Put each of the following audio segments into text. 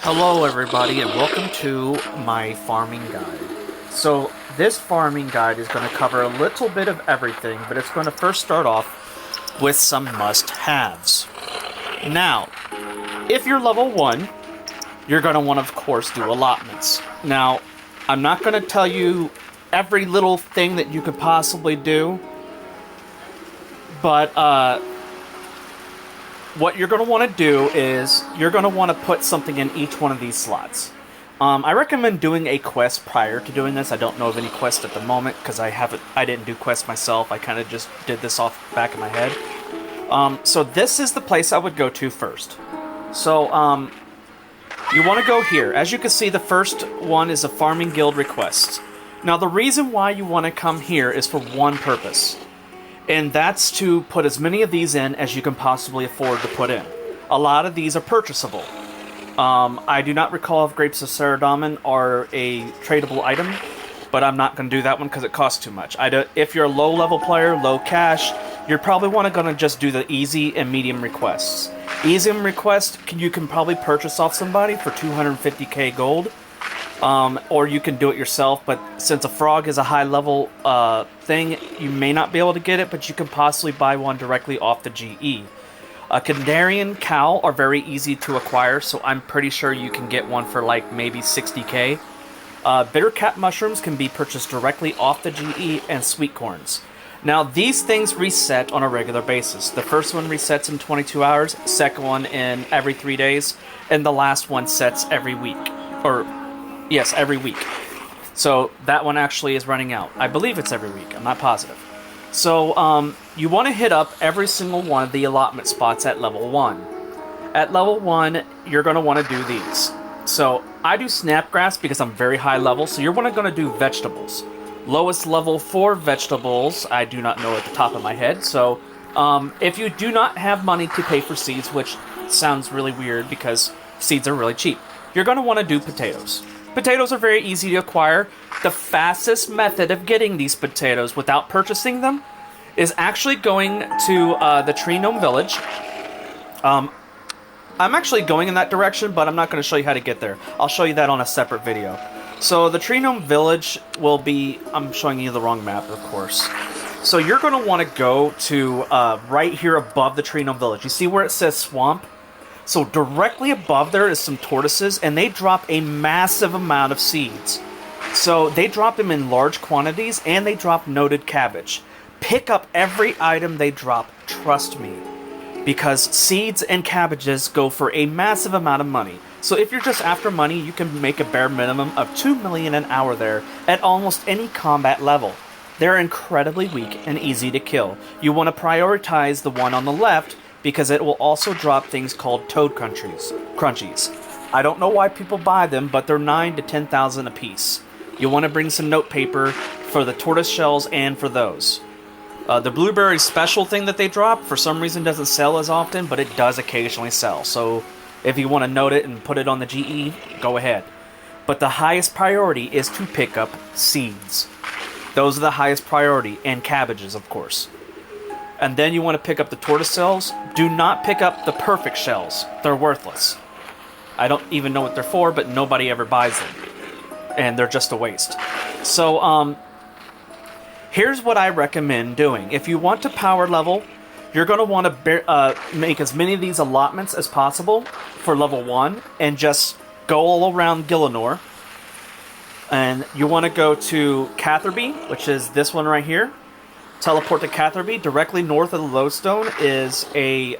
Hello everybody and welcome to my farming guide. So this farming guide is going to cover a little bit of everything, but it's going to first start off with some must-haves. Now, if you're level 1, you're going to want to, of course, do allotments. Now, I'm not going to tell you every little thing that you could possibly do, but what you're going to want to do is you're going to want to put something in each one of these slots. I recommend doing a quest prior to doing this. I don't know of any quest at the moment because I didn't do quests myself. I kind of just did this off the back of my head. So this is the place I would go to first. So you want to go here. As you can see, the first one is a farming guild request. Now the reason why you want to come here is for one purpose. And that's to put as many of these in as you can possibly afford to put in. A lot of these are purchasable. I do not recall if Grapes of Saradomin are a tradable item, but I'm not going to do that one because it costs too much. If you're a low-level player, low cash, you're probably going to just do the easy and medium requests. Easy request, you can probably purchase off somebody for 250k gold. Or you can do it yourself, but since a frog is a high-level thing, you may not be able to get it, but you can possibly buy one directly off the GE. A Kandarian cow are very easy to acquire, so I'm pretty sure you can get one for like maybe 60k. Bitter cap mushrooms can be purchased directly off the GE, and sweet corns. Now, these things reset on a regular basis. The first one resets in 22 hours, second one in every 3 days, and the last one sets every week. Yes, every week. So that one actually is running out. I believe it's every week. I'm not positive. So you want to hit up every single one of the allotment spots at level 1. At level 1, you're going to want to do these. So I do snapgrass because I'm very high level, so you're going to do vegetables. Lowest level for vegetables, I do not know at the top of my head. So if you do not have money to pay for seeds, which sounds really weird because seeds are really cheap, you're going to want to do potatoes. Potatoes are very easy to acquire. The fastest method of getting these potatoes without purchasing them is actually going to the Tree Gnome Village. I'm actually going in that direction, but I'm not going to show you how to get there. I'll show you that on a separate video. So the Tree Gnome Village will be... I'm showing you the wrong map, of course. So you're going to want to go to right here above the Tree Gnome Village. You see where it says swamp? So directly above there is some tortoises, and they drop a massive amount of seeds. So they drop them in large quantities, and they drop noted cabbage. Pick up every item they drop, trust me. Because seeds and cabbages go for a massive amount of money. So if you're just after money, you can make a bare minimum of 2 million an hour there at almost any combat level. They're incredibly weak and easy to kill. You want to prioritize the one on the left, because it will also drop things called toad crunchies. I don't know why people buy them, but they're 9 to 10,000 a piece. You'll want to bring some note paper for the tortoise shells and for those. The blueberry special thing that they drop, for some reason doesn't sell as often, but it does occasionally sell. So if you want to note it and put it on the GE, go ahead. But the highest priority is to pick up seeds. Those are the highest priority, and cabbages, of course. And then you want to pick up the tortoise shells. Do not pick up the perfect shells. They're worthless. I don't even know what they're for, but nobody ever buys them. And they're just a waste. So, here's what I recommend doing. If you want to power level, you're going to want to make as many of these allotments as possible for level 1. And just go all around Gielinor. And you want to go to Catherby, which is this one right here. Teleport to Catherby. Directly north of the Lodestone is a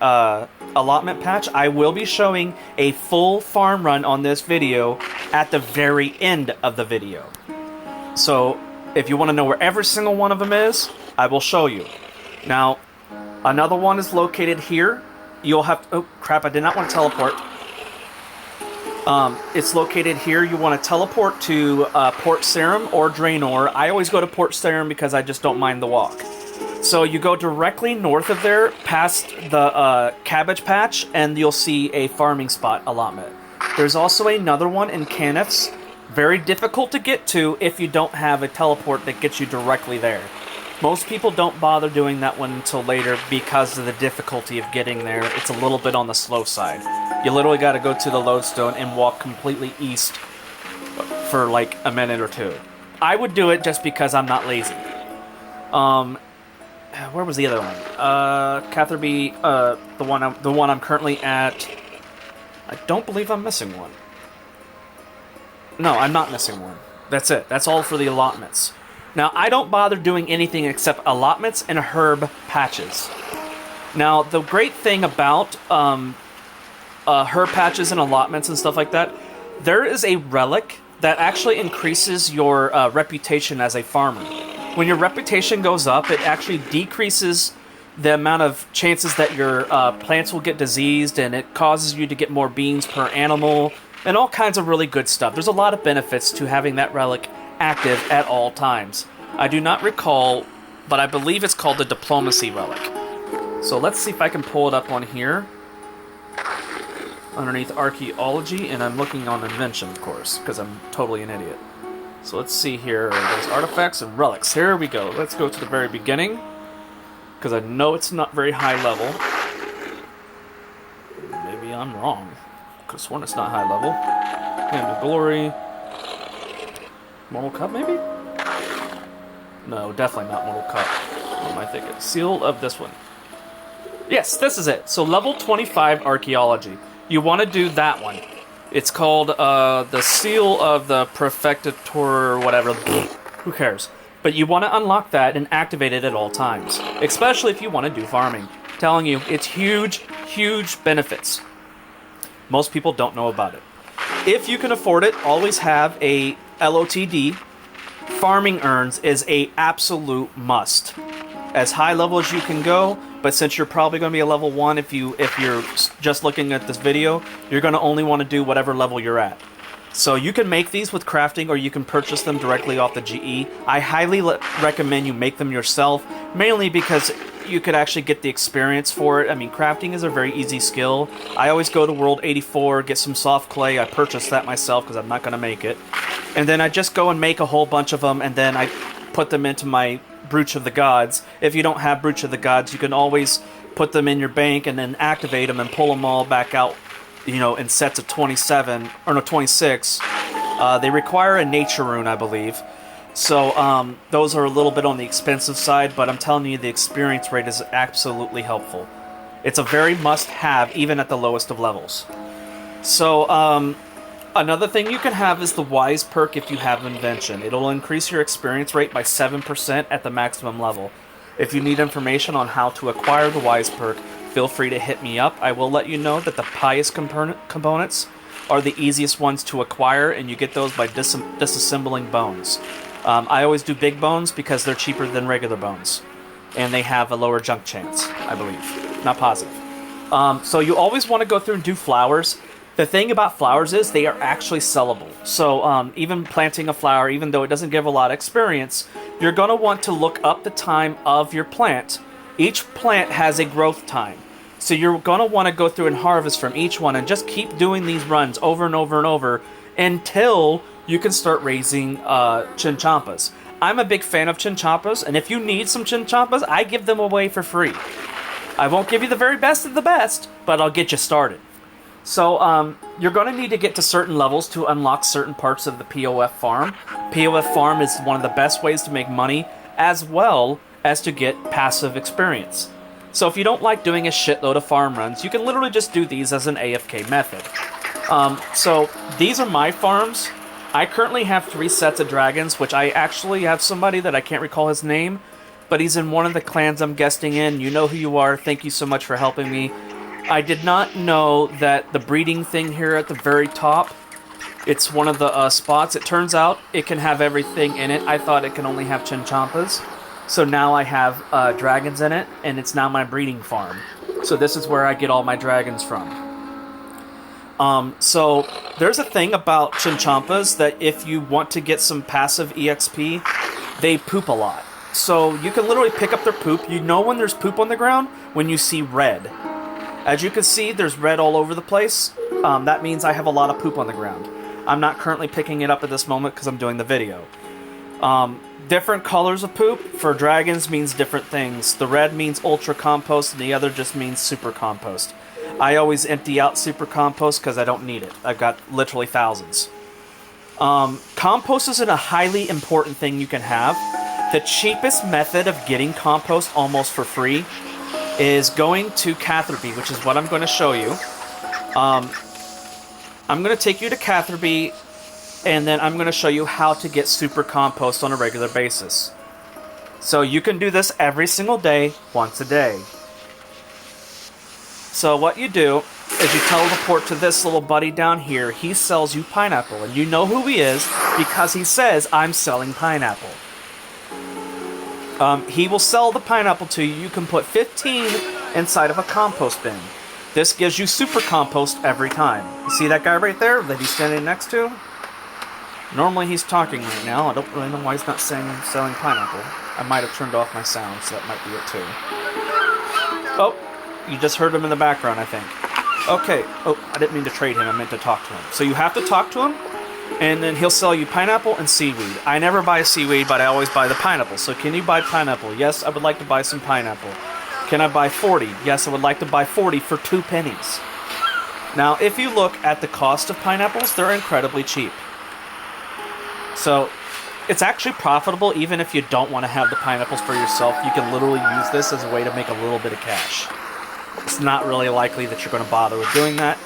allotment patch. I will be showing a full farm run on this video at the very end of the video. So if you want to know where every single one of them is, I will show you. Now, another one is located here. You'll have to... Oh, crap, I did not want to teleport. It's located here. You want to teleport to Port Sarim or Draenor. I always go to Port Sarim because I just don't mind the walk. So you go directly north of there, past the cabbage patch, and you'll see a farming spot allotment. There's also another one in Canifs. Very difficult to get to if you don't have a teleport that gets you directly there. Most people don't bother doing that one until later because of the difficulty of getting there. It's a little bit on the slow side. You literally got to go to the lodestone and walk completely east for like a minute or two. I would do it just because I'm not lazy. Where was the other one? Catherby, the one I'm currently at. I don't believe I'm missing one. No, I'm not missing one. That's it. That's all for the allotments. Now, I don't bother doing anything except allotments and herb patches. Now, the great thing about herb patches and allotments and stuff like that, there is a relic that actually increases your reputation as a farmer. When your reputation goes up, it actually decreases the amount of chances that your plants will get diseased, and it causes you to get more beans per animal, and all kinds of really good stuff. There's a lot of benefits to having that relic active at all times. I do not recall, but I believe it's called the Diplomacy Relic. So let's see if I can pull it up on here. Underneath Archaeology, and I'm looking on Invention, of course, because I'm totally an idiot. So let's see here. There's artifacts and relics. Here we go. Let's go to the very beginning, because I know it's not very high level. Maybe I'm wrong. I could have sworn it's not high level. Hand of Glory. Mortal Cup, maybe? No, definitely not Mortal Cup. What am I thinking? Seal of this one. Yes, this is it. So level 25 Archaeology. You want to do that one. It's called the Seal of the Prefectator or whatever. Who cares? But you want to unlock that and activate it at all times. Especially if you want to do farming. I'm telling you, it's huge, huge benefits. Most people don't know about it. If you can afford it, always have a LOTD. Farming urns is a absolute must. As high level as you can go, but since you're probably going to be a level 1 if you're just looking at this video, you're going to only want to do whatever level you're at. So you can make these with crafting, or you can purchase them directly off the GE. I highly recommend you make them yourself, mainly because you could actually get the experience for it. I mean, crafting is a very easy skill. I always go to World 84, get some soft clay. I purchase that myself because I'm not going to make it. And then I just go and make a whole bunch of them, and then I put them into my Brooch of the Gods. If you don't have Brooch of the Gods, you can always put them in your bank and then activate them and pull them all back out, you know, in sets of 27, or no, 26. They require a nature rune, I believe. So those are a little bit on the expensive side, but I'm telling you, the experience rate is absolutely helpful. It's a very must-have, even at the lowest of levels. So another thing you can have is the Wise perk if you have Invention. It'll increase your experience rate by 7% at the maximum level. If you need information on how to acquire the Wise perk, feel free to hit me up. I will let you know that the Pious components are the easiest ones to acquire, and you get those by disassembling bones. I always do big bones because they're cheaper than regular bones, and they have a lower junk chance, I believe. Not positive. So you always want to go through and do flowers. The thing about flowers is they are actually sellable. So even planting a flower, even though it doesn't give a lot of experience, you're going to want to look up the time of your plant. Each plant has a growth time. So you're going to want to go through and harvest from each one and just keep doing these runs over and over and over until you can start raising chinchompas. I'm a big fan of chinchompas, and if you need some chinchompas, I give them away for free. I won't give you the very best of the best, but I'll get you started. So you're going to need to get to certain levels to unlock certain parts of the POF farm. POF farm is one of the best ways to make money, as well as to get passive experience. So if you don't like doing a shitload of farm runs, you can literally just do these as an AFK method. So these are my farms. I currently have 3 sets of dragons, which I actually have somebody that I can't recall his name, but he's in one of the clans I'm guesting in. You know who you are. Thank you so much for helping me. I did not know that the breeding thing here at the very top, it's one of the spots. It turns out it can have everything in it. I thought it can only have chinchompas. So now I have dragons in it, and it's now my breeding farm. So this is where I get all my dragons from. So there's a thing about chinchompas that if you want to get some passive EXP, they poop a lot. So you can literally pick up their poop. You know when there's poop on the ground when you see red. As you can see, there's red all over the place. That means I have a lot of poop on the ground. I'm not currently picking it up at this moment because I'm doing the video. Different colors of poop for dragons means different things. The red means ultra compost, and the other just means super compost. I always empty out super compost because I don't need it. I've got literally thousands. Compost is a highly important thing you can have. The cheapest method of getting compost almost for free is going to Catherby, which is what I'm going to show you. I'm going to take you to Catherby, and then I'm going to show you how to get super compost on a regular basis. So you can do this every single day, once a day. So what you do is you teleport to this little buddy down here. He sells you pineapple, and you know who he is because he says, I'm selling pineapple. He will sell the pineapple to you. You can put 15 inside of a compost bin. This gives you super compost every time. You see that guy right there that he's standing next to? Normally he's talking right now. I don't really know why he's not selling pineapple. I might have turned off my sound, so that might be it too. Oh, you just heard him in the background, I think. Okay. Oh, I didn't mean to trade him. I meant to talk to him. So you have to talk to him, and then he'll sell you pineapple and seaweed. I never buy seaweed, but I always buy the pineapple. So can you buy pineapple? Yes, I would like to buy some pineapple. Can I buy 40? Yes, I would like to buy 40 for 2 pennies. Now, if you look at the cost of pineapples, they're incredibly cheap. So, it's actually profitable even if you don't want to have the pineapples for yourself. You can literally use this as a way to make a little bit of cash. It's not really likely that you're going to bother with doing that.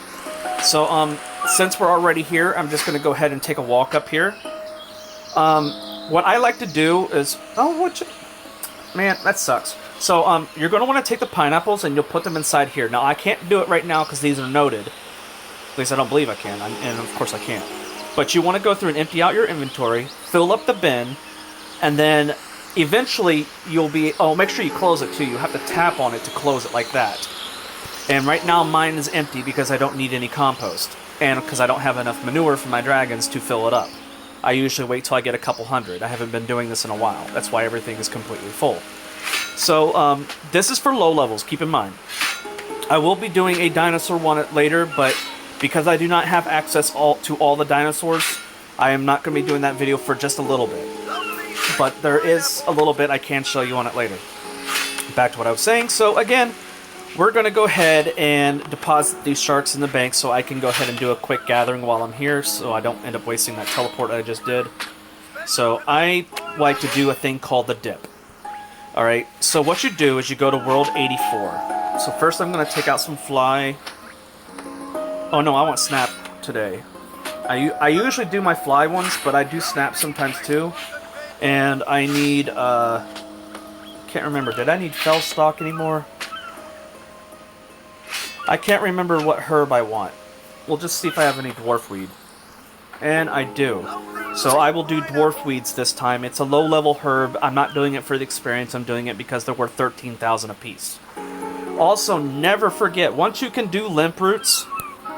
So, since we're already here, I'm just going to go ahead and take a walk up here. What I like to do is... Man, that sucks. So, you're going to want to take the pineapples and you'll put them inside here. Now, I can't do it right now because these are noted. At least I don't believe I can, and of course I can't. But you want to go through and empty out your inventory, fill up the bin, and then eventually you'll be... Oh, make sure you close it too. You have to tap on it to close it like that. And right now mine is empty because I don't need any compost. And because I don't have enough manure for my dragons to fill it up. I usually wait till I get a couple hundred. I haven't been doing this in a while. That's why everything is completely full. So, this is for low levels, keep in mind. I will be doing a dinosaur one later, but because I do not have access to all the dinosaurs, I am not going to be doing that video for just a little bit. But there is a little bit I can show you on it later. Back to what I was saying. So, again, we're going to go ahead and deposit these sharks in the bank so I can go ahead and do a quick gathering while I'm here so I don't end up wasting that teleport I just did. So, I like to do a thing called the dip. Alright, so what you do is you go to World 84. So first I'm going to take out some fly. Oh no, I want snap today. I usually do my fly ones, but I do snap sometimes too. And I need, can't remember, did I need fellstalk anymore? I can't remember what herb I want. We'll just see if I have any dwarf weed. And I do. So I will do dwarf weeds this time. It's a low-level herb. I'm not doing it for the experience. I'm doing it because they're worth 13,000 apiece. Also, never forget, once you can do limp roots,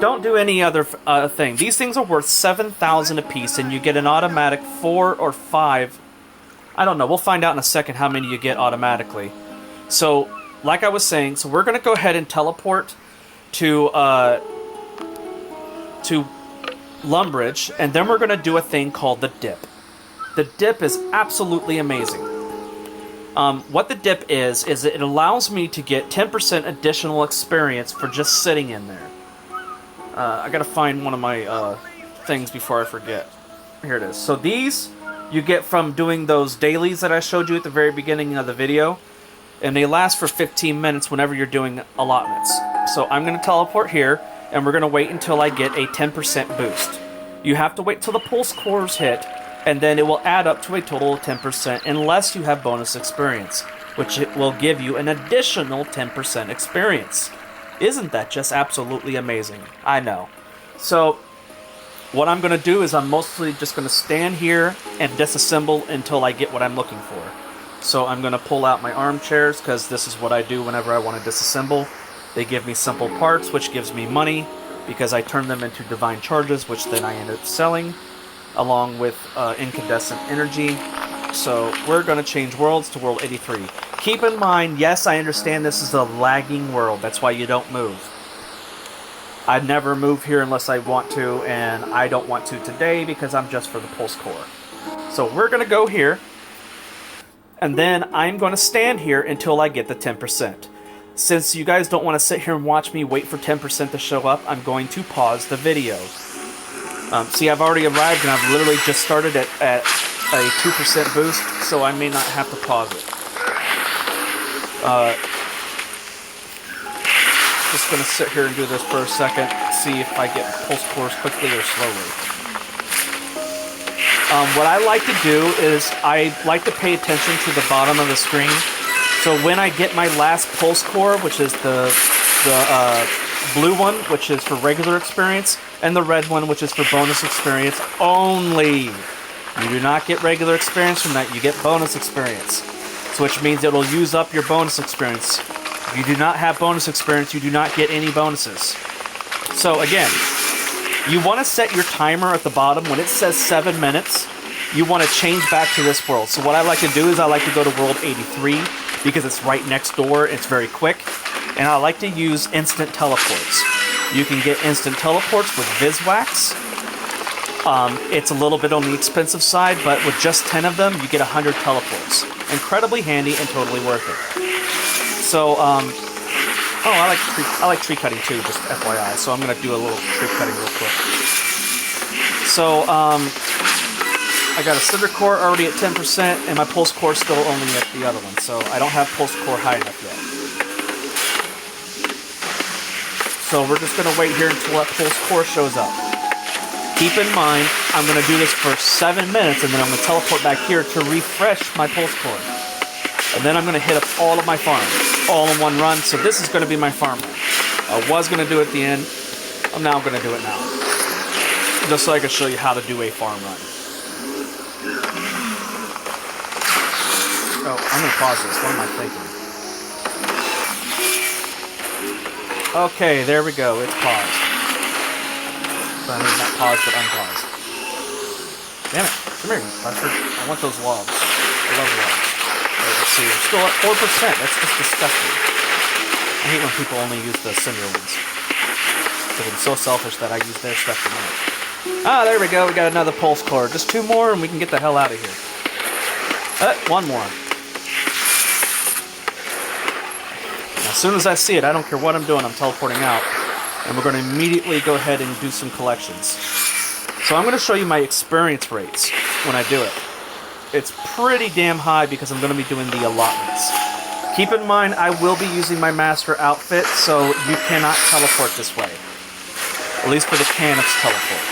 don't do any other thing. These things are worth 7,000 apiece, and you get an automatic 4 or 5. I don't know. We'll find out in a second how many you get automatically. So, like I was saying, so we're going to go ahead and teleport to Lumbridge, and then we're going to do a thing called the dip. The dip is absolutely amazing. What the dip is it allows me to get 10% additional experience for just sitting in there. I gotta find one of my things before I forget. Here it is. So these you get from doing those dailies that I showed you at the very beginning of the video, and they last for 15 minutes whenever you're doing allotments. So I'm going to teleport here, and we're going to wait until I get a 10% boost. You have to wait till the pulse cores hit, and then it will add up to a total of 10% unless you have bonus experience, which it will give you an additional 10% experience. Isn't that just absolutely amazing? I know. So, what I'm going to do is I'm mostly just going to stand here and disassemble until I get what I'm looking for. So I'm going to pull out my armchairs because this is what I do whenever I want to disassemble. They give me simple parts, which gives me money, because I turn them into divine charges, which then I end up selling, along with incandescent energy. So we're going to change worlds to World 83. Keep in mind, yes, I understand this is a lagging world. That's why you don't move. I never move here unless I want to, and I don't want to today because I'm just for the pulse core. So we're going to go here, and then I'm going to stand here until I get the 10%. Since you guys don't want to sit here and watch me wait for 10% to show up, I'm going to pause the video. See, I've already arrived, and I've literally just started at a 2% boost, so I may not have to pause it. Just going to sit here and do this for a second, see if I get pulse cores quickly or slowly. What I like to do is I like to pay attention to the bottom of the screen. So when I get my last pulse core, which is the blue one, which is for regular experience, and the red one, which is for bonus experience only. You do not get regular experience from that, you get bonus experience. So which means it'll use up your bonus experience. If you do not have bonus experience, you do not get any bonuses. So again, you want to set your timer at the bottom. When it says 7 minutes, you want to change back to this world. So what I like to do is I like to go to world 83 because it's right next door, it's very quick. And I like to use instant teleports. You can get instant teleports with Viswax. It's a little bit on the expensive side, but with just 10 of them, you get 100 teleports. Incredibly handy and totally worth it. So, I like tree cutting too, just FYI. So I'm gonna do a little tree cutting real quick. So, I got a Cinder Core already at 10%, and my Pulse Core still only at the other one, so I don't have Pulse Core high enough yet. So we're just gonna wait here until that Pulse Core shows up. Keep in mind, I'm gonna do this for 7 minutes, and then I'm gonna teleport back here to refresh my Pulse Core. And then I'm gonna hit up all of my farms, all in one run, so this is gonna be my farm run. I was gonna do it at the end, I'm now gonna do it now. Just so I can show you how to do a farm run. Oh, I'm gonna pause this. What am I thinking? Okay, there we go. It's paused. I mean, not paused, but unpaused. Damn it. Come here, bastard. I want those logs. I love logs. Right, let's see. We're still at 4%. That's just disgusting. I hate when people only use the cinder ones. Because I'm so selfish that I use their stuff for mine. Ah, there we go. We got another pulse core. Just 2 more and we can get the hell out of here. 1 more. As soon as I see it, I don't care what I'm doing, I'm teleporting out. And we're going to immediately go ahead and do some collections. So I'm going to show you my experience rates when I do it. It's pretty damn high because I'm going to be doing the allotments. Keep in mind, I will be using my master outfit, so you cannot teleport this way. At least for the Canop's teleport.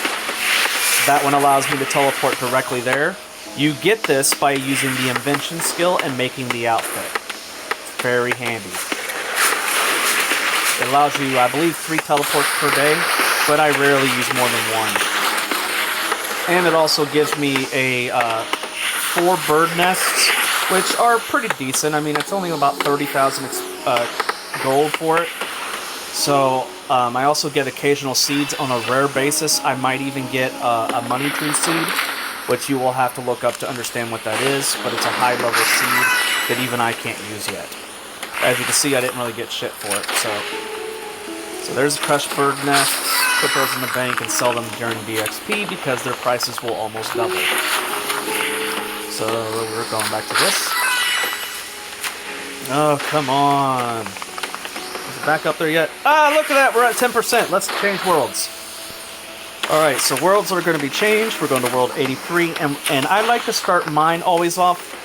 That one allows me to teleport directly there. You get this by using the invention skill and making the outfit. It's very handy. It allows you, I believe, 3 teleports per day, but I rarely use more than 1. And it also gives me a 4 bird nests, which are pretty decent. I mean, it's only about 30,000 gold for it. So, I also get occasional seeds on a rare basis. I might even get a money tree seed, which you will have to look up to understand what that is, but it's a high-level seed that even I can't use yet. As you can see, I didn't really get shit for it, so there's crushed bird nests. Put those in the bank and sell them during DXP because their prices will almost double. So we're going back to this. Oh, come on. Is it back up there yet? Ah, look at that, we're at 10%. Let's change worlds. Alright, so worlds are going to be changed. We're going to world 83, and I like to start mine always off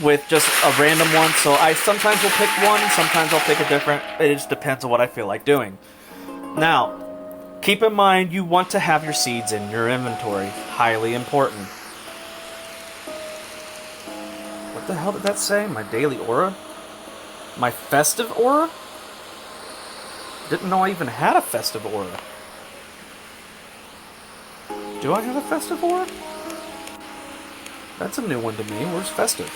with just a random one, so I sometimes will pick one, sometimes I'll pick a different. It just depends on what I feel like doing. Now, keep in mind you want to have your seeds in your inventory. Highly important. What the hell did that say? My daily aura? My festive aura? Didn't know I even had a festive aura. Do I have a festive aura? That's a new one to me. Where's festive?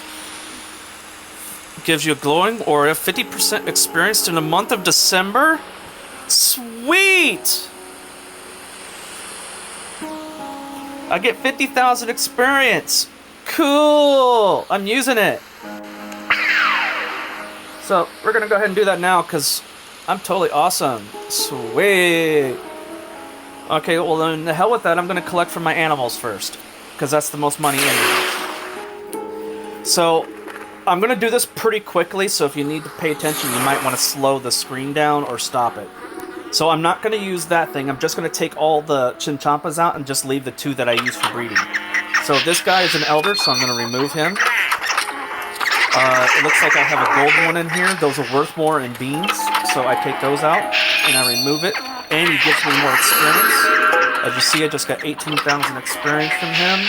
Gives you a glowing aura, 50% experienced in the month of December? Sweet! I get 50,000 experience. Cool! I'm using it. So, we're gonna go ahead and do that now, because I'm totally awesome. Sweet! Okay, well then, the hell with that, I'm gonna collect from my animals first. because that's the most money anyway. So I'm going to do this pretty quickly, so if you need to pay attention, you might want to slow the screen down or stop it. So I'm not going to use that thing. I'm just going to take all the Chinchampas out and just leave the 2 that I use for breeding. So this guy is an elder, so I'm going to remove him. It looks like I have a gold one in here. Those are worth more in beans, so I take those out and I remove it. And he gives me more experience. As you see, I just got 18,000 experience from him.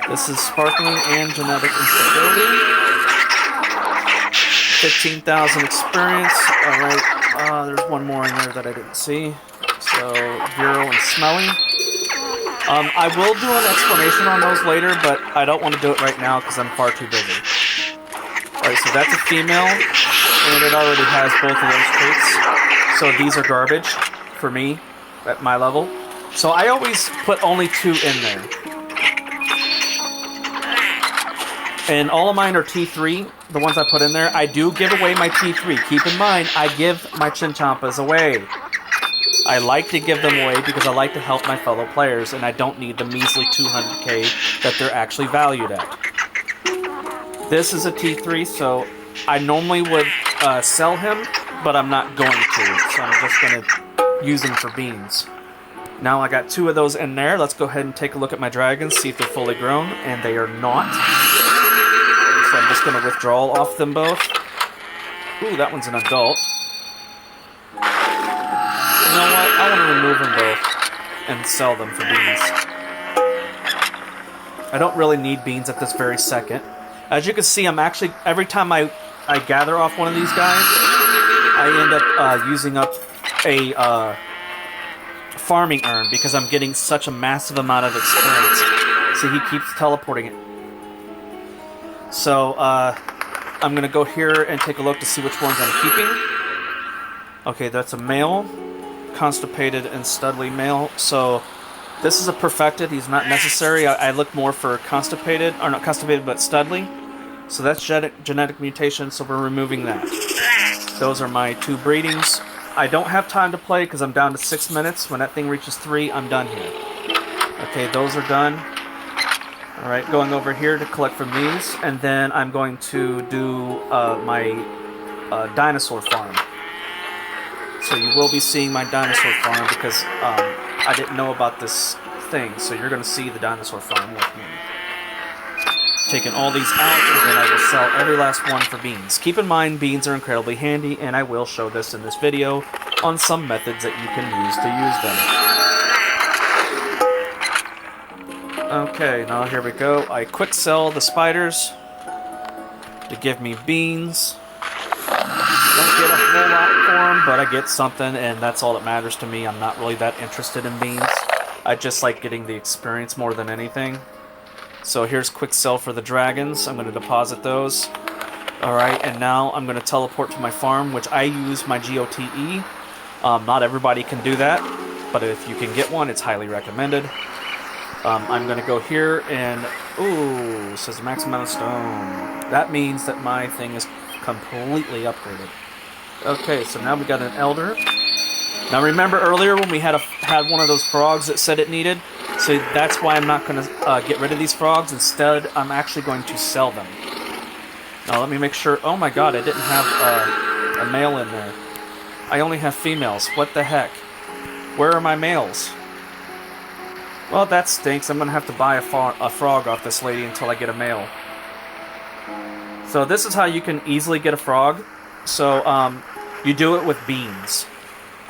This is sparkling and genetic instability. 15,000 experience. Alright, there's one more in there that I didn't see. So, virile and smelly. I will do an explanation on those later, but I don't want to do it right now because I'm far too busy. Alright, so that's a female, and it already has both of those traits. So these are garbage for me at my level. So I always put only 2 in there. And all of mine are T3, the ones I put in there. I do give away my T3. Keep in mind, I give my Chinchampas away. I like to give them away because I like to help my fellow players, and I don't need the measly 200k that they're actually valued at. This is a T3, so I normally would sell him, but I'm not going to, so I'm just going to use him for beans. Now I got 2 of those in there. Let's go ahead and take a look at my dragons, see if they're fully grown, and they are not. So I'm just going to withdraw off them both. Ooh, that one's an adult. You know what? I want to remove them both and sell them for beans. I don't really need beans at this very second. As you can see, I'm actually, every time I gather off one of these guys, I end up using up a farming urn because I'm getting such a massive amount of experience. See, he keeps teleporting it. So, I'm going to go here and take a look to see which ones I'm keeping. Okay, that's a male. Constipated and studly male. So, this is a perfected. He's not necessary. I look more for constipated, or not constipated, but studly. So that's genetic mutation, so we're removing that. Those are my 2 breedings. I don't have time to play because I'm down to 6 minutes. When that thing reaches 3, I'm done here. Okay, those are done. Alright, going over here to collect from these, and then I'm going to do my dinosaur farm. So you will be seeing my dinosaur farm because I didn't know about this thing, so you're going to see the dinosaur farm with me. Taking all these out, and then I will sell every last one for beans. Keep in mind, beans are incredibly handy, and I will show this in this video on some methods that you can use to use them. Okay, now here we go. I quick sell the spiders to give me beans. Don't get a whole lot for them, but I get something, and that's all that matters to me. I'm not really that interested in beans. I just like getting the experience more than anything. So here's quick sell for the dragons. I'm going to deposit those. Alright, and now I'm going to teleport to my farm, which I use my GOTE. Not everybody can do that, but if you can get one, it's highly recommended. I'm going to go here and... Ooh, it says max amount of stone. That means that my thing is completely upgraded. Okay, so now we got an elder. Now remember earlier when we had one of those frogs that said it needed? So that's why I'm not going to get rid of these frogs. Instead, I'm actually going to sell them. Now let me make sure... Oh my god, I didn't have a male in there. I only have females. What the heck? Where are my males? Well, that stinks. I'm going to have to buy a frog off this lady until I get a male. So this is how you can easily get a frog. So you do it with beans.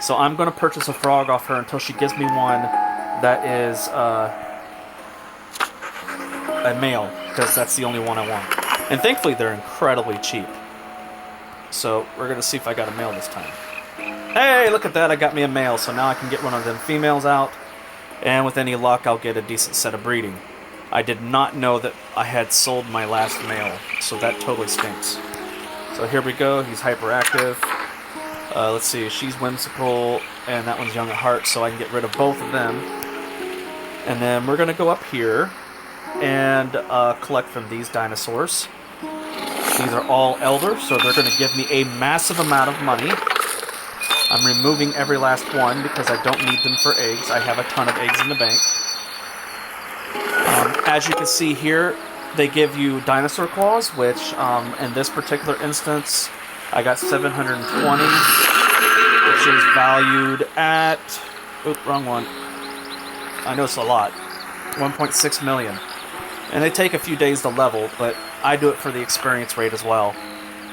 So I'm going to purchase a frog off her until she gives me one that is a male, because that's the only one I want. And thankfully they're incredibly cheap. So we're going to see if I got a male this time. Hey, look at that, I got me a male, so now I can get one of them females out, and with any luck I'll get a decent set of breeding. I did not know that I had sold my last male, so that totally stinks. So here we go, he's hyperactive. Let's see, she's whimsical, and that one's young at heart, so I can get rid of both of them. And then we're going to go up here and collect from these dinosaurs. These are all elders, so they're going to give me a massive amount of money. I'm removing every last one because I don't need them for eggs. I have a ton of eggs in the bank. As you can see here, they give you dinosaur claws, which in this particular instance, I got 720, which is valued at... Oop, wrong one. I know it's a lot. 1.6 million. And they take a few days to level, but I do it for the experience rate as well.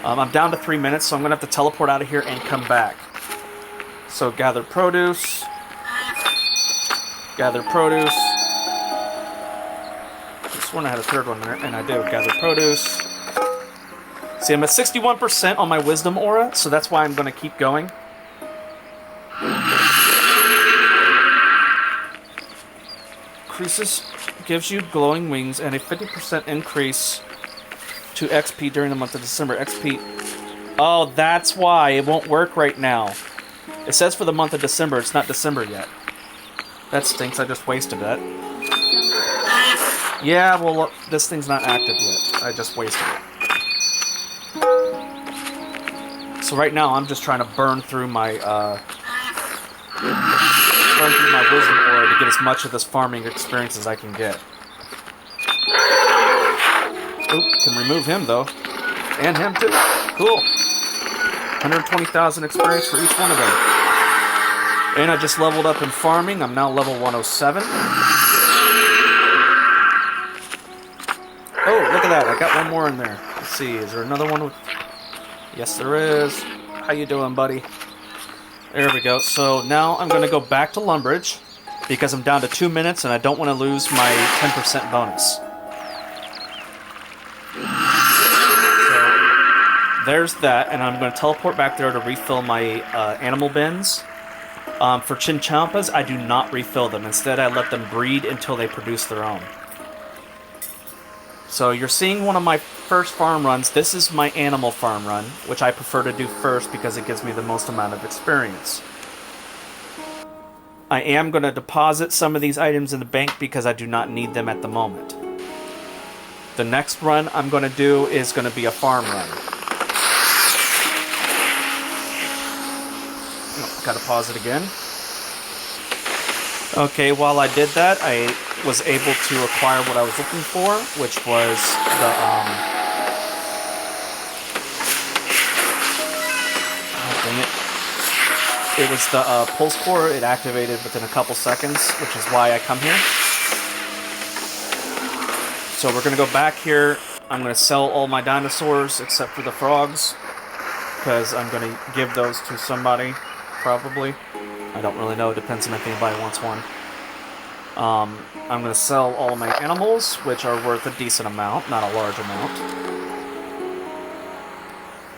I'm down to 3 minutes, so I'm going to have to teleport out of here and come back. So gather produce. Gather produce. I sworn I had a third one there, and I do. Gather produce. See, I'm at 61% on my wisdom aura, so that's why I'm going to keep going. Increases, gives you glowing wings and a 50% increase to XP during the month of December. XP. Oh, that's why it won't work right now. It says for the month of December. It's not December yet. That stinks. I just wasted that. Yeah, well, look, this thing's not active yet. I just wasted it. So right now, I'm just trying to burn through my wisdom aura to get as much of this farming experience as I can get. Oop, can remove him though. And him too. Cool. 120,000 experience for each one of them. And I just leveled up in farming. I'm now level 107. Oh, look at that. I got one more in there. Let's see. Is there another one? Yes, there is. How you doing, buddy? There we go. So now I'm going to go back to Lumbridge because I'm down to 2 minutes and I don't want to lose my 10% bonus. So there's that, and I'm going to teleport back there to refill my animal bins. For Chinchampas, I do not refill them. Instead, I let them breed until they produce their own. So you're seeing one of my first farm runs. This is my animal farm run, which I prefer to do first because it gives me the most amount of experience. I am going to deposit some of these items in the bank because I do not need them at the moment. The next run I'm going to do is going to be a farm run. Oh, gotta pause it again. Okay, while I did that, I was able to acquire what I was looking for, which was the, oh, dang it. It was the pulse core. It activated within a couple seconds, which is why I come here. So we're going to go back here. I'm going to sell all my dinosaurs except for the frogs, because I'm going to give those to somebody, probably. I don't really know. It depends on if anybody wants one. I'm going to sell all of my animals, which are worth a decent amount, not a large amount.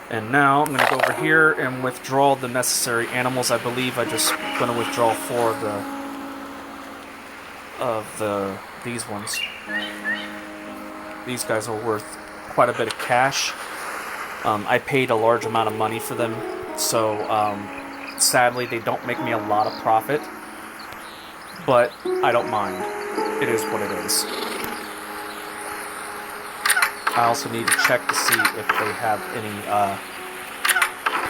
And now I'm going to go over here and withdraw the necessary animals. I believe I just going to withdraw 4 of these ones. These guys are worth quite a bit of cash. I paid a large amount of money for them, so sadly they don't make me a lot of profit, but I don't mind. It is what it is. I also need to check to see if they have any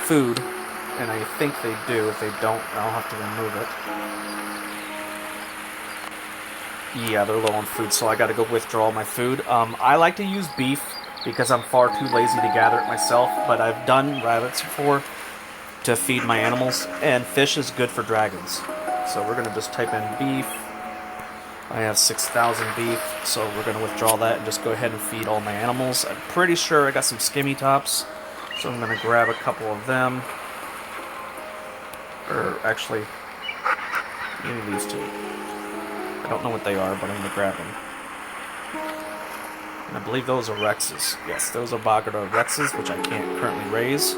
food, and I think they do. If they don't, I'll have to remove it. Yeah, they're low on food, so I gotta go withdraw my food. I like to use beef because I'm far too lazy to gather it myself, but I've done rabbits before to feed my animals, and fish is good for dragons. So we're gonna just type in beef. I have 6,000 beef, so we're gonna withdraw that and just go ahead and feed all my animals. I'm pretty sure I got some skimmy tops, so I'm gonna grab a couple of them. Or actually, maybe these two. I don't know what they are, but I'm gonna grab them. And I believe those are Rexes. Yes, those are Bogota Rexes, which I can't currently raise.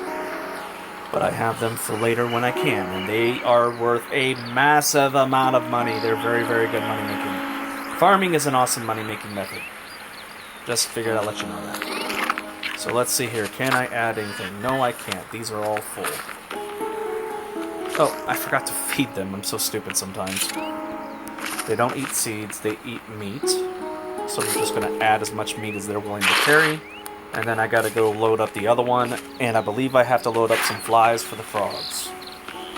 But I have them for later when I can, and they are worth a massive amount of money. They're very, very good money making. Farming is an awesome money making method. Just figured I'd let you know that. So let's see here. Can I add anything? No, I can't. These are all full. Oh, I forgot to feed them. I'm so stupid sometimes. They don't eat seeds. They eat meat. So we're just going to add as much meat as they're willing to carry. And then I gotta go load up the other one, and I believe I have to load up some flies for the frogs.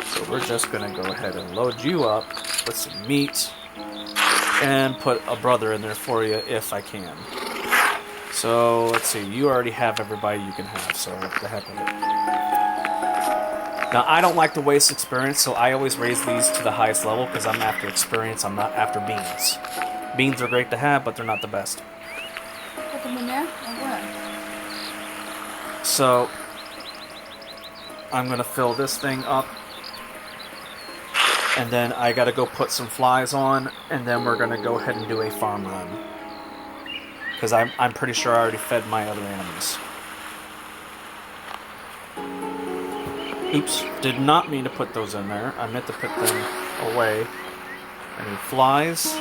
So we're just gonna go ahead and load you up with some meat. and put a brother in there for you if I can. So, let's see. You already have everybody you can have, so what the heck with it. Now, I don't like to waste experience, so I always raise these to the highest level because I'm after experience, I'm not after beans. Beans are great to have, but they're not the best. Put them in there, or what? So, I'm going to fill this thing up. And then I gotta go put some flies on, and then we're gonna go ahead and do a farm run. Because I'm pretty sure I already fed my other animals. Oops, did not mean to put those in there. I meant to put them away. I need flies.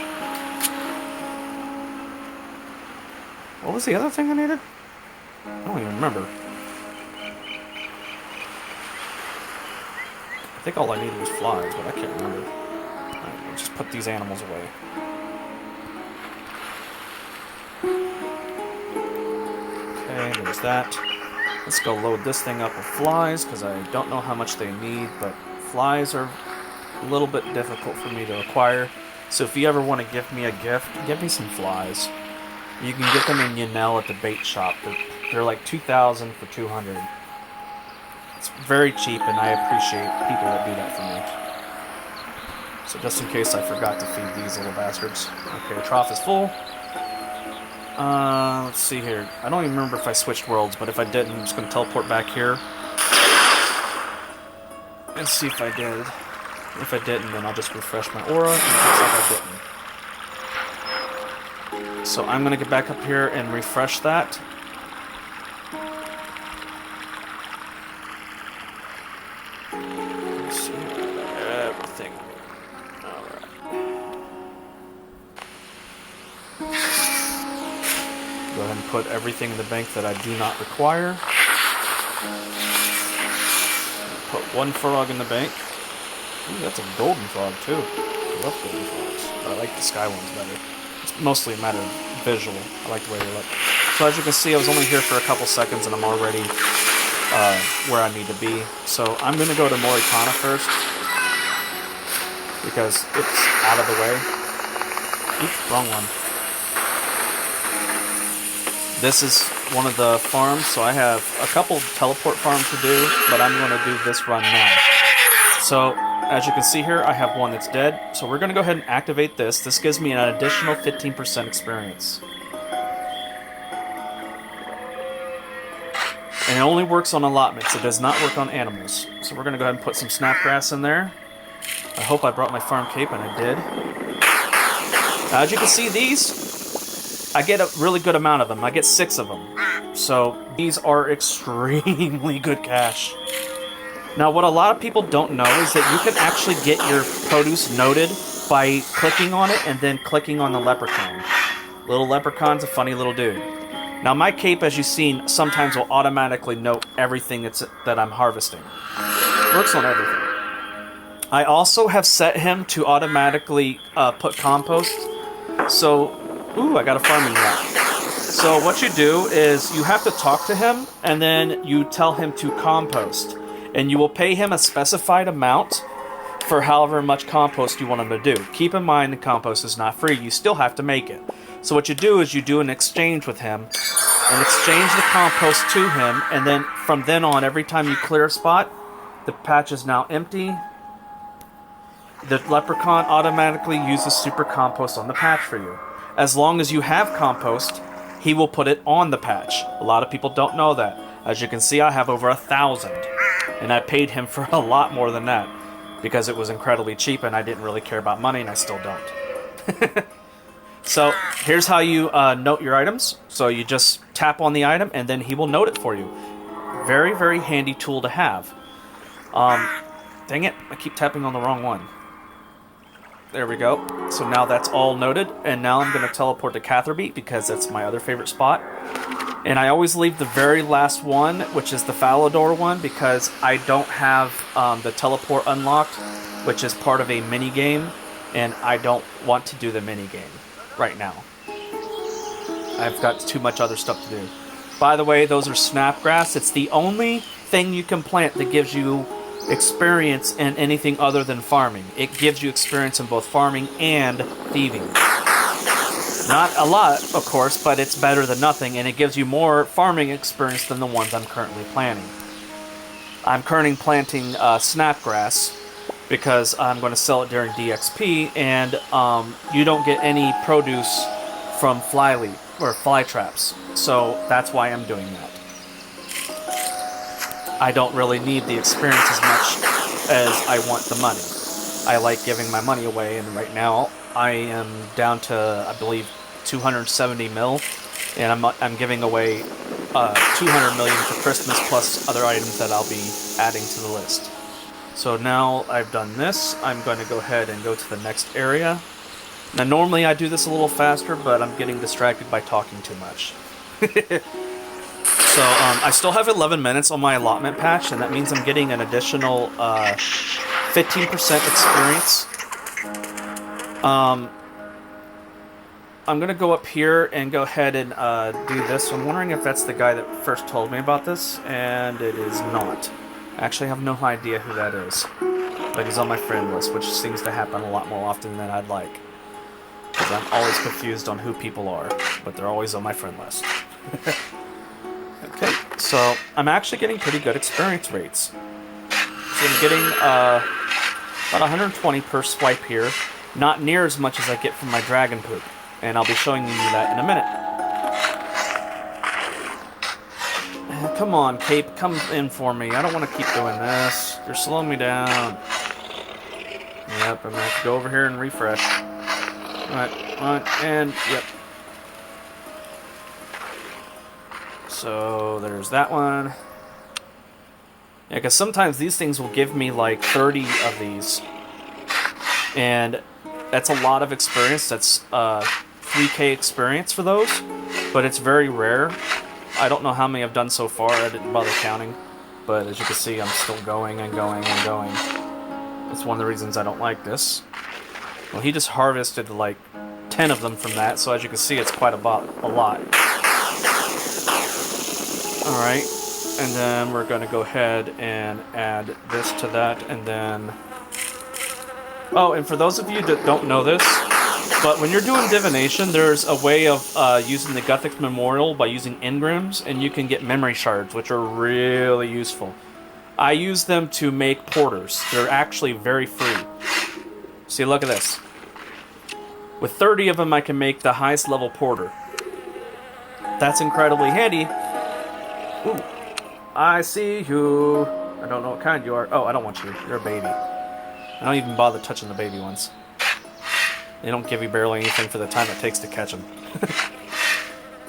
What was the other thing I needed? I don't even remember. I think all I needed was flies, but I can't remember. Alright, we'll just put these animals away. Okay, there's that. Let's go load this thing up with flies, because I don't know how much they need, but flies are a little bit difficult for me to acquire. So if you ever want to give me a gift, give me some flies. You can get them in Yanel at the bait shop. They're like 2,000 for 200. It's very cheap, and I appreciate people that do that for me. So just in case I forgot to feed these little bastards. Okay, the trough is full. Let's see here. I don't even remember if I switched worlds, but if I didn't, I'm just going to teleport back here. And see if I did. If I didn't, then I'll just refresh my aura, and it looks like I didn't. So I'm going to get back up here and refresh that. Go ahead and put everything in the bank that I do not require. Put one frog in the bank. Ooh, that's a golden frog too. I love golden frogs. But I like the sky ones better. It's mostly a matter of visual. I like the way they look. So as you can see, I was only here for a couple seconds and I'm already where I need to be. So I'm going to go to Morikana first, because it's out of the way. Oops, wrong one. This is one of the farms, so I have a couple teleport farms to do, but I'm going to do this run now. So, as you can see here, I have one that's dead, so we're going to go ahead and activate this. This gives me an additional 15% experience. And it only works on allotments, it does not work on animals. So we're going to go ahead and put some snapgrass in there. I hope I brought my farm cape, and I did. Now, as you can see, these, I get a really good amount of them. I get 6 of them. So these are extremely good cash. Now what a lot of people don't know is that you can actually get your produce noted by clicking on it and then clicking on the leprechaun. Little leprechaun's a funny little dude. Now my cape, as you've seen, sometimes will automatically note everything that I'm harvesting. Works on everything. I also have set him to automatically put compost. So ooh, I got a farming route. So what you do is you have to talk to him, and then you tell him to compost. And you will pay him a specified amount for however much compost you want him to do. Keep in mind the compost is not free. You still have to make it. So what you do is you do an exchange with him, and exchange the compost to him, and then from then on, every time you clear a spot, the patch is now empty. The leprechaun automatically uses super compost on the patch for you. As long as you have compost, he will put it on the patch. A lot of people don't know that. As you can see, I have over 1,000. And I paid him for a lot more than that, because it was incredibly cheap and I didn't really care about money, and I still don't. So here's how you note your items. So you just tap on the item and then he will note it for you. Very, very handy tool to have. Dang it, I keep tapping on the wrong one. There we go. So now that's all noted, and now I'm going to teleport to Catherbeat because that's my other favorite spot. And I always leave the very last one, which is the Falador one, because I don't have the teleport unlocked, which is part of a mini game, and I don't want to do the mini game right now. I've got too much other stuff to do. By the way, those are snapgrass. It's the only thing you can plant that gives you experience in anything other than farming. It gives you experience in both farming and thieving. Not a lot, of course, but it's better than nothing, and it gives you more farming experience than the ones I'm currently planting. I'm currently planting snapgrass because I'm going to sell it during DXP, and you don't get any produce from fly traps, so that's why I'm doing that. I don't really need the experience as much as I want the money. I like giving my money away, and right now I am down to, I believe, 270 mil, and I'm giving away 200 million for Christmas plus other items that I'll be adding to the list. So now I've done this, I'm going to go ahead and go to the next area. Now normally I do this a little faster, but I'm getting distracted by talking too much. So I still have 11 minutes on my allotment patch, and that means I'm getting an additional 15% experience. I'm going to go up here and go ahead and do this. So I'm wondering if that's the guy that first told me about this, and it is not. I actually have no idea who that is. But he's on my friend list, which seems to happen a lot more often than I'd like. Because I'm always confused on who people are, but they're always on my friend list. Okay, so I'm actually getting pretty good experience rates. So I'm getting about 120 per swipe here. Not near as much as I get from my dragon poop. And I'll be showing you that in a minute. Come on, Cape, come in for me. I don't want to keep doing this. You're slowing me down. Yep, I'm going to have to go over here and refresh. Alright, and yep. So there's that one. Yeah, because sometimes these things will give me like 30 of these. And that's a lot of experience. That's 3k experience for those. But it's very rare. I don't know how many I've done so far. I didn't bother counting. But as you can see, I'm still going and going and going. That's one of the reasons I don't like this. Well, he just harvested like 10 of them from that. So as you can see, it's quite a lot. Alright. And then we're going to go ahead and add this to that. And then... Oh, and for those of you that don't know this, but when you're doing divination, there's a way of using the Guthix Memorial by using engrams, and you can get memory shards, which are really useful. I use them to make porters. They're actually very free. See, look at this. With 30 of them, I can make the highest level porter. That's incredibly handy. Ooh, I see you. I don't know what kind you are. Oh, I don't want you. You're a baby. I don't even bother touching the baby ones. They don't give you barely anything for the time it takes to catch them.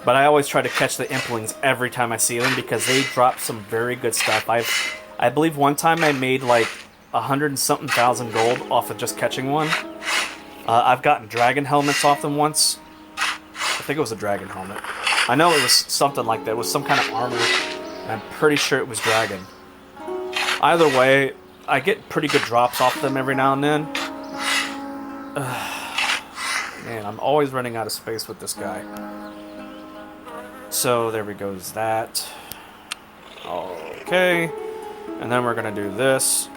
But I always try to catch the implings every time I see them because they drop some very good stuff. I believe one time I made like 100 and something thousand gold off of just catching one. I've gotten dragon helmets off them once. I think it was a dragon helmet. I know it was something like that. It was some kind of armor. And I'm pretty sure it was dragon. Either way, I get pretty good drops off them every now and then. Man, I'm always running out of space with this guy. So there we goes that. Okay. And then we're going to do this.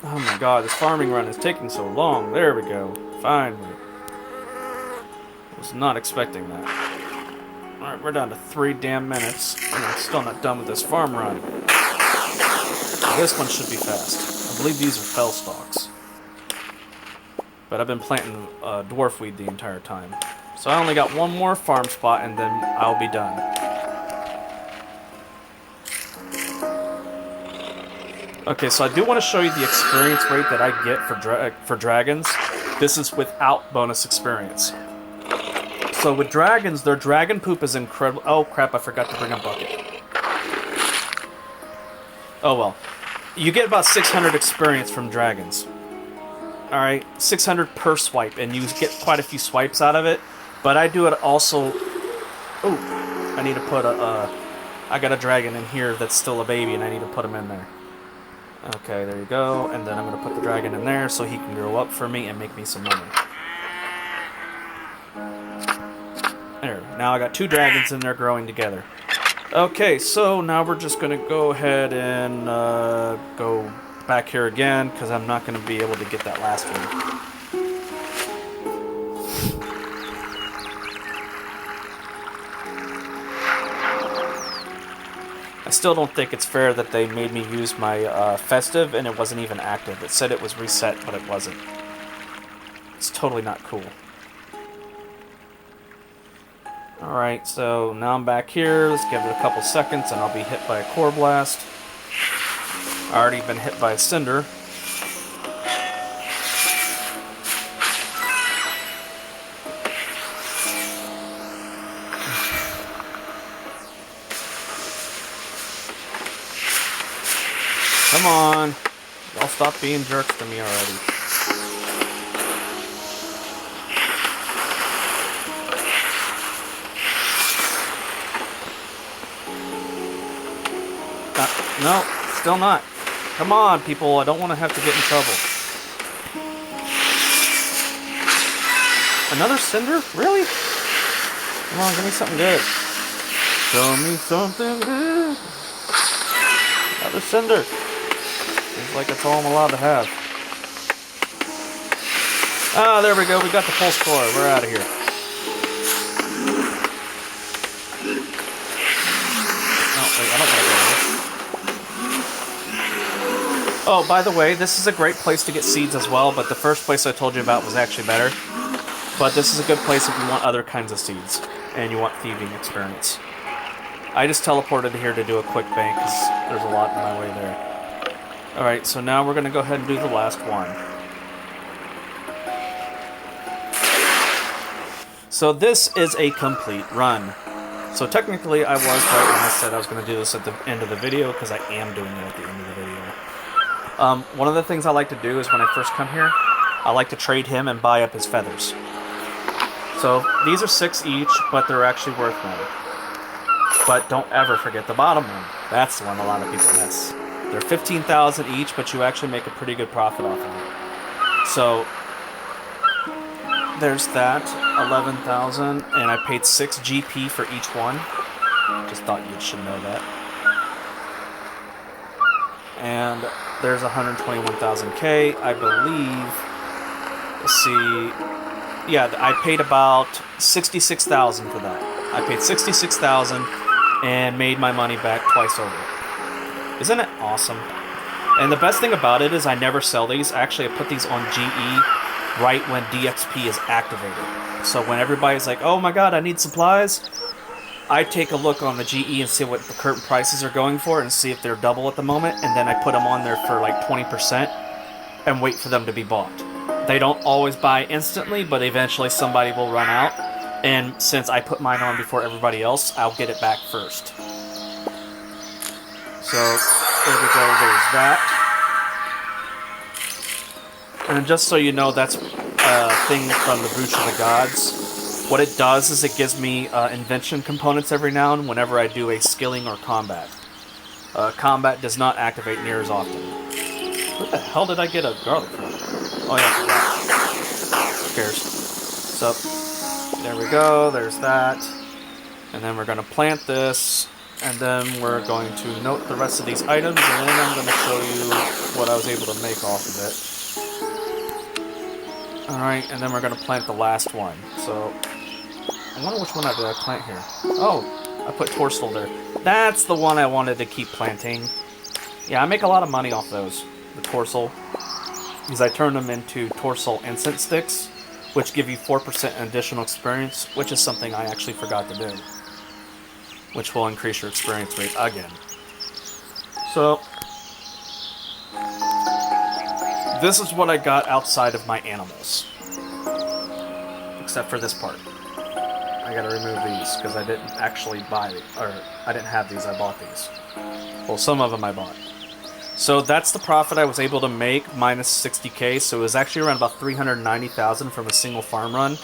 Oh my god, this farming run is taking so long. There we go. Finally. Was not expecting that. Alright, we're down to 3 damn minutes. And I'm still not done with this farm run. This one should be fast. I believe these are fell stalks. But I've been planting dwarf weed the entire time. So I only got one more farm spot and then I'll be done. Okay, so I do want to show you the experience rate that I get for dragons. This is without bonus experience. So with dragons, their dragon poop is incredible. Oh crap, I forgot to bring a bucket. Oh well. You get about 600 experience from dragons. Alright, 600 per swipe, and you get quite a few swipes out of it. But I do it also... Oh, I need to put I got a dragon in here that's still a baby, and I need to put him in there. Okay, there you go. And then I'm going to put the dragon in there so he can grow up for me and make me some money. There, now I got 2 dragons in there growing together. Okay, so now we're just going to go ahead and go back here again, because I'm not going to be able to get that last one. still don't think it's fair that they made me use my festive and it wasn't even active. It said it was reset, but it wasn't. It's totally not cool. Alright, so now I'm back here. Let's give it a couple seconds and I'll be hit by a core blast. I already been hit by a cinder. Come on. Y'all stop being jerks to me already. No, still not. Come on, people. I don't want to have to get in trouble. Another cinder? Really? Come on, give me something good. Show me something good. Another cinder. Seems like that's all I'm allowed to have. Ah, there we go. We got the pulse core. We're out of here. Oh, wait, I don't want to go there. Oh, by the way, this is a great place to get seeds as well, but the first place I told you about was actually better. But this is a good place if you want other kinds of seeds, and you want thieving experience. I just teleported here to do a quick bank, because there's a lot in my way there. Alright, so now we're going to go ahead and do the last one. So this is a complete run. So technically I was right when I said I was going to do this at the end of the video, because I am doing it at the end of the video. One of the things I like to do is when I first come here, I like to trade him and buy up his feathers. So these are 6 each, but they're actually worth more. But don't ever forget the bottom one. That's the one a lot of people miss. They're 15,000 each, but you actually make a pretty good profit off of it. So there's that, 11,000, and I paid 6 GP for each one. Just thought you should know that. And there's 121,000K, I believe. Let's see. Yeah, I paid about 66,000 for that. I paid 66,000 and made my money back twice over. Isn't it awesome? And the best thing about it is I never sell these. Actually, I put these on GE right when DXP is activated. So when everybody's like, oh my god, I need supplies, I take a look on the GE and see what the current prices are going for and see if they're double at the moment, and then I put them on there for like 20% and wait for them to be bought. They don't always buy instantly, but eventually somebody will run out, and since I put mine on before everybody else, I'll get it back first. So, there we go, there's that. And just so you know, that's a thing from the Brooch of the Gods. What it does is it gives me invention components every now and whenever I do a skilling or combat. Combat does not activate near as often. Where the hell did I get a garlic from? Oh yeah, who cares? So, there we go, there's that. And then we're going to plant this, and then we're going to note the rest of these items, and then I'm going to show you what I was able to make off of it. Alright, and then we're going to plant the last one. So, I wonder which one did I plant here. Oh, I put Torsel there. That's the one I wanted to keep planting. Yeah, I make a lot of money off those, the Torsel. Because I turn them into Torsel Incense Sticks, which give you 4% additional experience, which is something I actually forgot to do. Which will increase your experience rate again. So, this is what I got outside of my animals. Except for this part. I gotta remove these, because I didn't actually buy, or I didn't have these, I bought these. Well, some of them I bought. So that's the profit I was able to make, minus 60k, so it was actually around about 390,000 from a single farm run.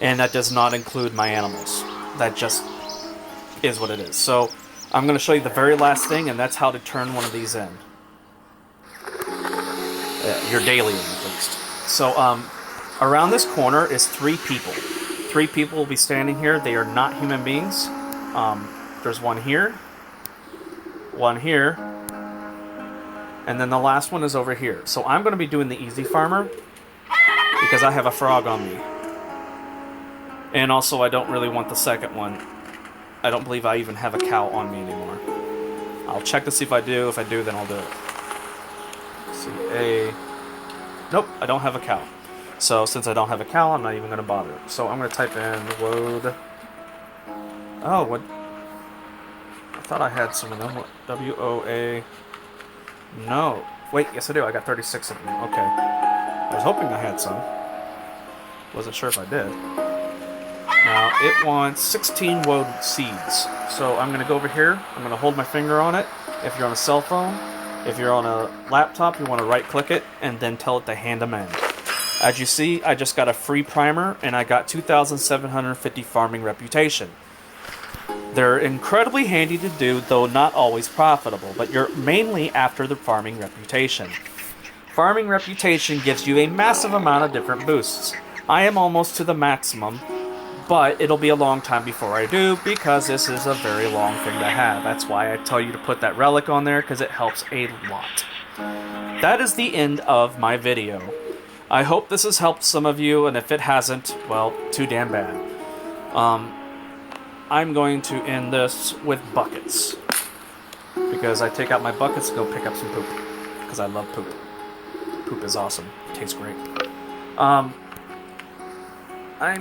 And that does not include my animals. That just is what it is. So, I'm going to show you the very last thing, and that's how to turn one of these in. Your daily one, at least. So, around this corner is 3 people. 3 people will be standing here. They are not human beings. There's one here, and then the last one is over here. So I'm going to be doing the easy farmer because I have a frog on me. And also I don't really want the second one. I don't believe I even have a cow on me anymore. I'll check to see if I do. If I do, then I'll do it. Let's see, nope, I don't have a cow. So since I don't have a cow, I'm not even going to bother. So I'm going to type in woad. Oh, what? I thought I had some of them. W-O-A. No. Wait, yes I do. I got 36 of them. Okay. I was hoping I had some. Wasn't sure if I did. Now, it wants 16 woad seeds. So I'm going to go over here. I'm going to hold my finger on it. If you're on a cell phone, if you're on a laptop, you want to right-click it and then tell it to hand them in. As you see, I just got a free primer and I got 2,750 farming reputation. They're incredibly handy to do, though not always profitable, but you're mainly after the farming reputation. Farming reputation gives you a massive amount of different boosts. I am almost to the maximum, but it'll be a long time before I do, because this is a very long thing to have. That's why I tell you to put that relic on there, because it helps a lot. That is the end of my video. I hope this has helped some of you, and if it hasn't, well, too damn bad. I'm going to end this with buckets, because I take out my buckets to go pick up some poop, because I love poop. Poop is awesome. It tastes great. I'm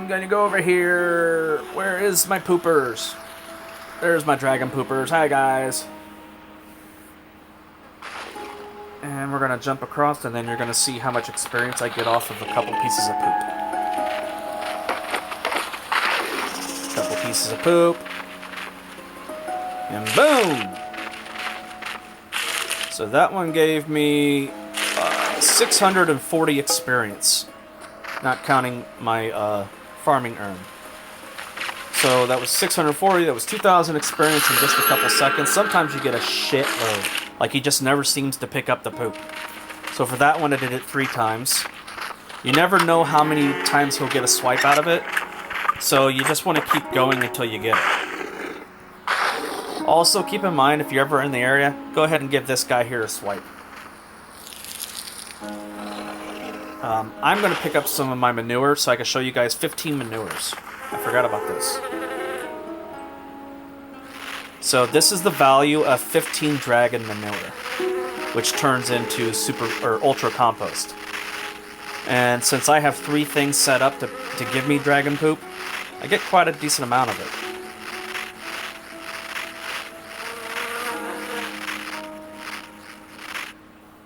going to go over here. Where is my poopers? There's my dragon poopers. Hi, guys. And we're going to jump across, and then you're going to see how much experience I get off of a couple pieces of poop. Couple pieces of poop. And boom! So that one gave me 640 experience. Not counting my farming earn. So that was 640, that was 2,000 experience in just a couple seconds. Sometimes you get a shitload. Like he just never seems to pick up the poop. So for that one I did it 3 times. You never know how many times he'll get a swipe out of it. So you just want to keep going until you get it. Also keep in mind, if you're ever in the area, go ahead and give this guy here a swipe. I'm going to pick up some of my manure so I can show you guys 15 manures. I forgot about this. So this is the value of 15 dragon manure, which turns into super or ultra compost. And since I have 3 things set up to give me dragon poop, I get quite a decent amount of it.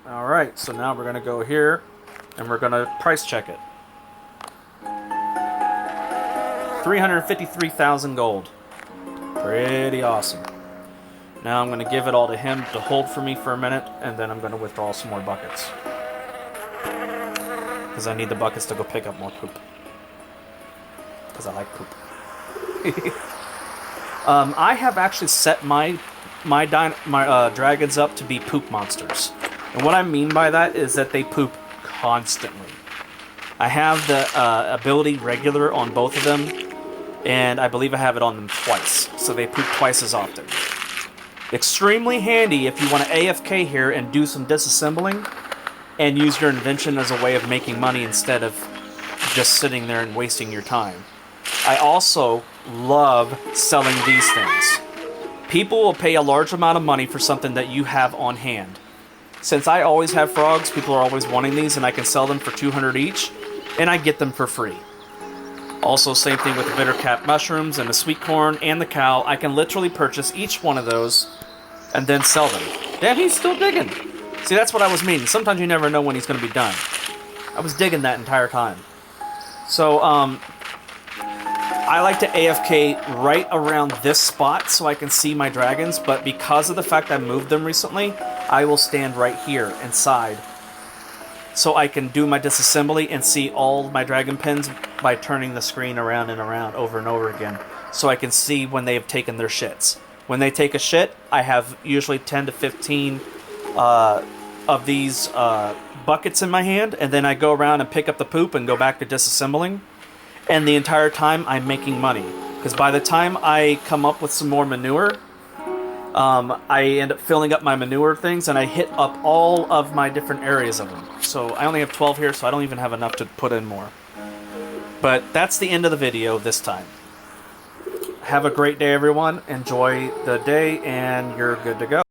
Alright, so now we're going to go here, and we're going to price check it. 353,000 gold. Pretty awesome. Now I'm going to give it all to him to hold for me for a minute, and then I'm going to withdraw some more buckets. Because I need the buckets to go pick up more poop. Because I like poop. I have actually set my dragons up to be poop monsters. And what I mean by that is that they poop constantly. I have the ability regular on both of them, and I believe I have it on them twice, so they poop twice as often. Extremely handy if you want to AFK here and do some disassembling, and use your invention as a way of making money instead of just sitting there and wasting your time. I also love selling these things. People will pay a large amount of money for something that you have on hand. Since I always have frogs, people are always wanting these, and I can sell them for 200 each, and I get them for free. Also, same thing with the bitter cap mushrooms and the sweet corn and the cow. I can literally purchase each one of those and then sell them. Damn, he's still digging. See, that's what I was meaning. Sometimes you never know when he's going to be done. I was digging that entire time. So, I like to AFK right around this spot so I can see my dragons, but because of the fact I moved them recently, I will stand right here inside so I can do my disassembly and see all my dragon pens by turning the screen around and around over and over again, so I can see when they have taken their shits. When they take a shit, I have usually 10 to 15 of these buckets in my hand, and then I go around and pick up the poop and go back to disassembling. And the entire time I'm making money, because by the time I come up with some more manure, I end up filling up my manure things, and I hit up all of my different areas of them. So I only have 12 here, so I don't even have enough to put in more. But that's the end of the video this time. Have a great day, everyone. Enjoy the day, and you're good to go.